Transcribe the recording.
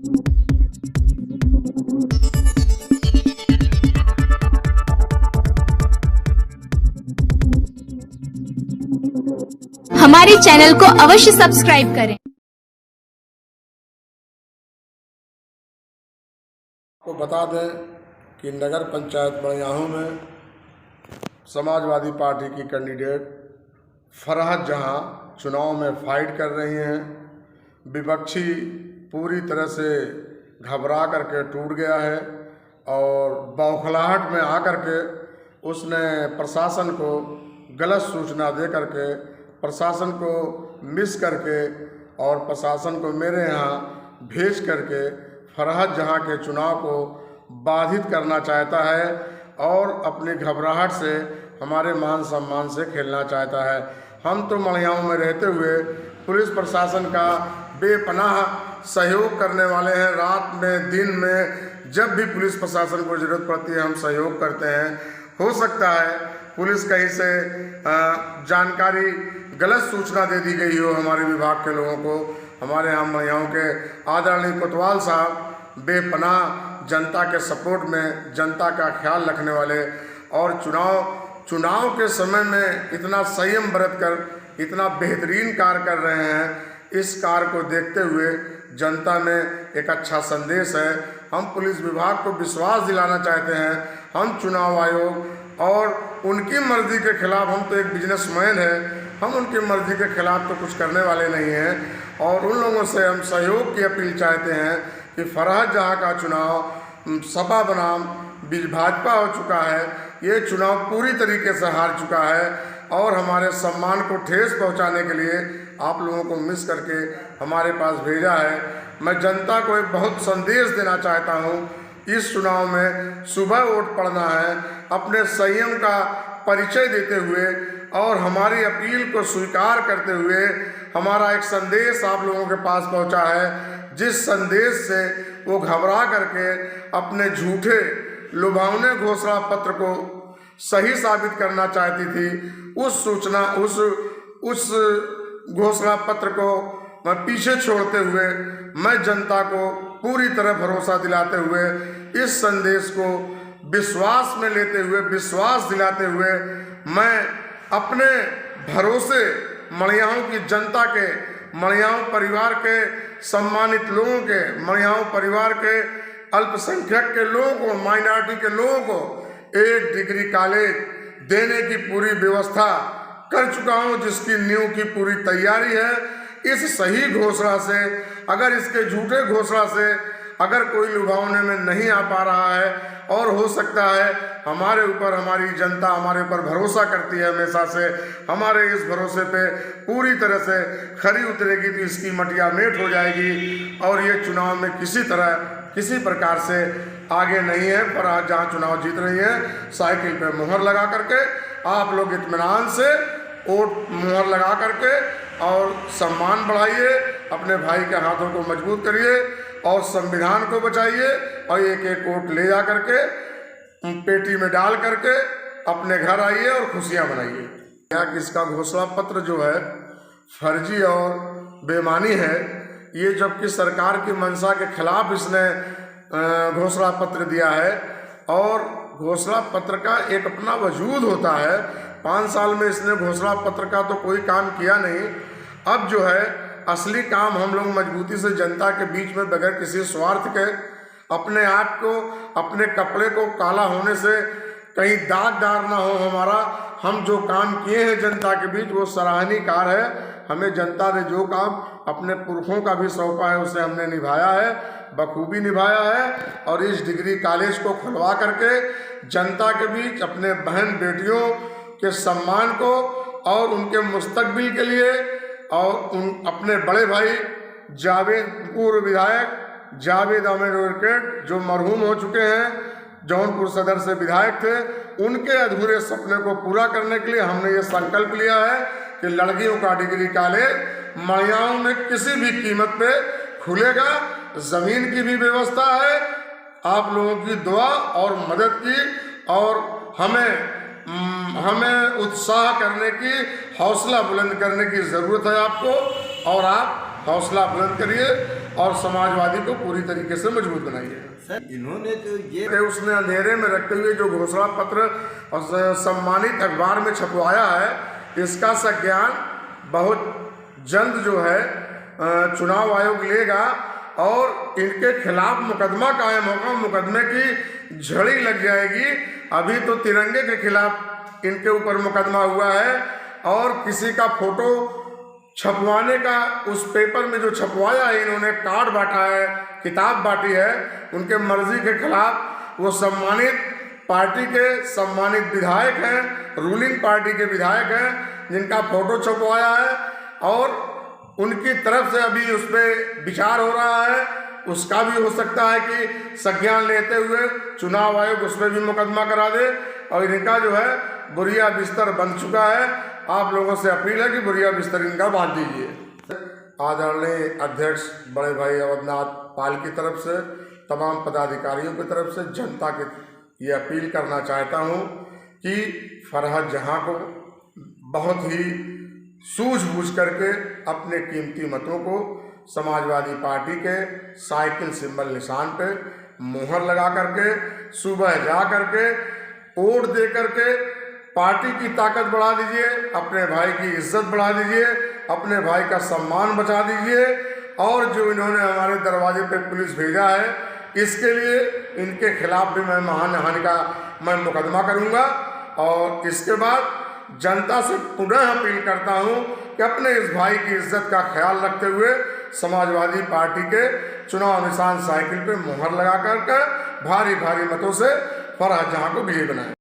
हमारे चैनल को अवश्य सब्सक्राइब करें। को बता दें कि नगर पंचायत मड़ियाहू में समाजवादी पार्टी की कैंडिडेट फरहत जहां चुनाव में फाइट कर रही हैं। विपक्षी पूरी तरह से घबरा करके टूट गया है और बौखलाहट में आकर के उसने प्रशासन को गलत सूचना दे करके प्रशासन को मिस करके और प्रशासन को मेरे यहाँ भेज करके फरहत जहां के चुनाव को बाधित करना चाहता है और अपनी घबराहट से हमारे मान सम्मान से खेलना चाहता है। हम तो मड़ियाहू में रहते हुए पुलिस प्रशासन का बेपनाह सहयोग करने वाले हैं। रात में दिन में जब भी पुलिस प्रशासन को ज़रूरत पड़ती है हम सहयोग करते हैं। हो सकता है पुलिस कहीं से जानकारी गलत सूचना दे दी गई हो हमारे विभाग के लोगों को। हमारे यहाँ मड़ियाहू के आदरणीय कोतवाल साहब बेपनाह जनता के सपोर्ट में जनता का ख्याल रखने वाले और चुनाव के समय में इतना संयम बरत कर इतना बेहतरीन कार्य कर रहे हैं। इस कार्य को देखते हुए जनता में एक अच्छा संदेश है। हम पुलिस विभाग को विश्वास दिलाना चाहते हैं। हम चुनाव आयोग और उनकी मर्जी के खिलाफ, हम तो एक बिजनेसमैन हैं, हम उनकी मर्जी के खिलाफ तो कुछ करने वाले नहीं हैं और उन लोगों से हम सहयोग की अपील चाहते हैं कि फरहत जहां का चुनाव सपा बनाम भाजपा हो चुका है। ये चुनाव पूरी तरीके से हार चुका है और हमारे सम्मान को ठेस पहुंचाने के लिए आप लोगों को मिस करके हमारे पास भेजा है। मैं जनता को एक बहुत संदेश देना चाहता हूं। इस चुनाव में सुबह वोट पड़ना है। अपने संयम का परिचय देते हुए और हमारी अपील को स्वीकार करते हुए हमारा एक संदेश आप लोगों के पास पहुंचा है, जिस संदेश से वो घबरा करके अपने झूठे लुभावने घोषणा पत्र को सही साबित करना चाहती थी। उस घोषणा पत्र को मैं पीछे छोड़ते हुए मैं जनता को पूरी तरह भरोसा दिलाते हुए इस संदेश को विश्वास में लेते हुए विश्वास दिलाते हुए मैं अपने भरोसे मड़ियाहू की जनता के, मड़ियाहू परिवार के सम्मानित लोगों के, मड़ियाहू परिवार के अल्पसंख्यक के लोगों को, माइनॉरिटी के लोगों को एक डिग्री कॉलेज देने की पूरी व्यवस्था कर चुका हूं, जिसकी नींव की पूरी तैयारी है। इस सही घोषणा से, अगर इसके झूठे घोषणा से अगर कोई लुभावने में नहीं आ पा रहा है और हो सकता है हमारे ऊपर, हमारी जनता हमारे ऊपर भरोसा करती है हमेशा से, हमारे इस भरोसे पे पूरी तरह से खरी उतरेगी तो इसकी मटिया मेट हो जाएगी और ये चुनाव में किसी प्रकार से आगे नहीं है। पर आज जहाँ चुनाव जीत रही है साइकिल पे मुहर लगा करके आप लोग इत्मीनान से वोट मुहर लगा करके और सम्मान बढ़ाइए, अपने भाई के हाथों को मजबूत करिए और संविधान को बचाइए और एक एक वोट ले जा करके पेटी में डाल करके अपने घर आइए और खुशियां मनाइए। यहाँ किसका घोषणा पत्र जो है फर्जी और बेईमानी है, ये जबकि सरकार की मंशा के खिलाफ इसने घोषणा पत्र दिया है और घोषणा पत्र का एक अपना वजूद होता है। 5 साल में इसने घोषणा पत्र का तो कोई काम किया नहीं। अब जो है असली काम हम लोग मजबूती से जनता के बीच में बगैर किसी स्वार्थ के, अपने आप को, अपने कपड़े को काला होने से कहीं दागदार ना हो हमारा, हम जो काम किए हैं जनता के बीच वो सराहनीय कार्य है। हमें जनता ने जो काम अपने पुरखों का भी सौंपा है उसे हमने निभाया है, बखूबी निभाया है और इस डिग्री कॉलेज को खुलवा करके जनता के बीच अपने बहन बेटियों के सम्मान को और उनके मुस्तकबिल के लिए और अपने बड़े भाई जावेद, पूर्व विधायक जावेद अहमद विकेट जो मरहूम हो चुके हैं, जौनपुर सदर से विधायक थे, उनके अधूरे सपने को पूरा करने के लिए हमने ये संकल्प लिया है कि लड़कियों का डिग्री कॉलेज मड़ियाहू में किसी भी कीमत पे खुलेगा। ज़मीन की भी व्यवस्था है, आप लोगों की दुआ और मदद की और हमें उत्साह करने की, हौसला बुलंद करने की ज़रूरत है आपको और आप हौसला बुलंद करिए और समाजवादी को पूरी तरीके से मजबूत बनाइए। सर इन्होंने जो ये उसने अंधेरे में रखते हुए जो घोषणा पत्र और सम्मानित अखबार में छपवाया है, इसका संज्ञान बहुत जल्द जो है चुनाव आयोग लेगा और इनके खिलाफ मुकदमा कायम होगा, मुकदमे की झड़ी लग जाएगी। अभी तो तिरंगे के खिलाफ इनके ऊपर मुकदमा हुआ है और किसी का फोटो छपवाने का, उस पेपर में जो छपवाया है इन्होंने, कार्ड बांटा है, किताब बांटी है, उनके मर्जी के खिलाफ वो सम्मानित पार्टी के सम्मानित विधायक हैं, रूलिंग पार्टी के विधायक हैं, जिनका फोटो छपवाया है और उनकी तरफ से अभी उस पर विचार हो रहा है। उसका भी हो सकता है कि संज्ञान लेते हुए चुनाव आयोग उस पर भी मुकदमा करा दे और इनका जो है बुरिया बिस्तर बन चुका है। आप लोगों से अपील है कि बुरिया बिस्तर इनका बांध दीजिए। आदरणीय अध्यक्ष बड़े भाई अवधनाथ पाल की तरफ से, तमाम पदाधिकारियों की तरफ से जनता के ये अपील करना चाहता हूँ कि फरहत जहाँ को बहुत ही सूझबूझ करके अपने कीमती मतों को समाजवादी पार्टी के साइकिल सिंबल निशान पे मुहर लगा करके सुबह जा करके वोट दे करके पार्टी की ताकत बढ़ा दीजिए, अपने भाई की इज्जत बढ़ा दीजिए, अपने भाई का सम्मान बचा दीजिए। और जो इन्होंने हमारे दरवाजे पे पुलिस भेजा है, इसके लिए इनके खिलाफ भी मैं मानहानि का मुकदमा करूंगा। और इसके बाद जनता से पुनः अपील करता हूं कि अपने इस भाई की इज्जत का ख्याल रखते हुए समाजवादी पार्टी के चुनाव निशान साइकिल पे मुहर लगा कर भारी भारी मतों से फरहत जहां को विजयी बनाएं।